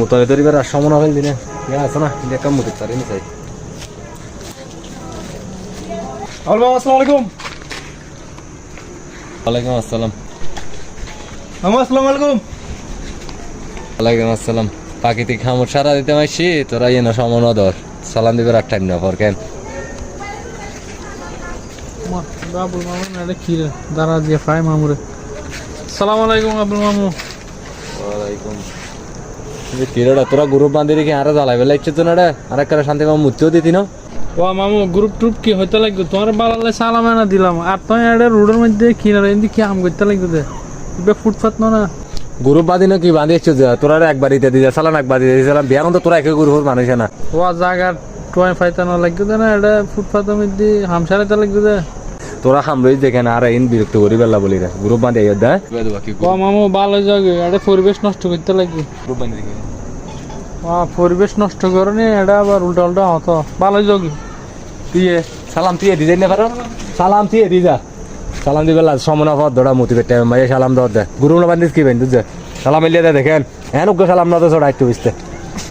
মুতলে ধরিবার আর সময় না হইল দিনে আছে না দেখা মুতে তারি নি চাই আসসালামু আলাইকুম। ওয়ালাইকুম আসসালাম। আসসালামু আলাইকুম। ওয়ালাইকুম আসসালাম। প্রাকৃতিক খামর সারা দিতে মাইছি তোরা ইয়ে না সময় না ধর সালাম দিবার আর টাইম না পর কেন আবুল মামু এটা কি রে দাঁড়া দিয়ে ফাই মামুরে। আসসালামু আলাইকুম আবুল মামু। ওয়ালাইকুম। কিরোটা তোরা গ্রুপ বাঁধি রেখে আরো জ্বালাই বেলা ইচ্ছে তো না রে আর একটা শান্তি মামু মুতেও দিতি না ও মামু গ্রুপ ট্রুপ কি হইতে লাগবে তোমার বালালে সালাম এনে দিলাম আর তুই এটা রোডের মধ্যে কিনারে এমনি কি আম করতে লাগবে দে ফুটপাত না গ্রুপ বাঁধি না কি বাঁধি ইচ্ছে তোরা একবার দিতে দিয়ে সালাম একবার দিতে দিয়েছিলাম বিয়ার তো তোরা একে গ্রুপের মানুষ না ও জায়গা টুয়াই ফাইতানো লাগবে দে না এটা ফুটপাতের মধ্যে হামসারাইতে লাগবে দে তোরা হামরই দেখে না আর ইন বিরক্ত করি বেলা বলি রে গ্রুপ বাঁধি আইয়া দে ও মামু ভালো জায়গা এটা পরিবেশ নষ্ট করতে লাগবে গ্রুপ বাঁধি দেখে পরিবেশ নষ্ট করনি এটা আবার উল্টা উল্টা হতো ভালো যোগী তুই সালাম তুই দিতে না পারো সালাম তুই দি যা সালাম দিবে সমনা পর ধরা মতি পেটে মাইয়া সালাম দর দে গুরু না বান্ধিস কি বান্ধু যে সালাম মিলিয়ে দে দেখেন হ্যাঁ সালাম না তো ছড়া একটু বুঝতে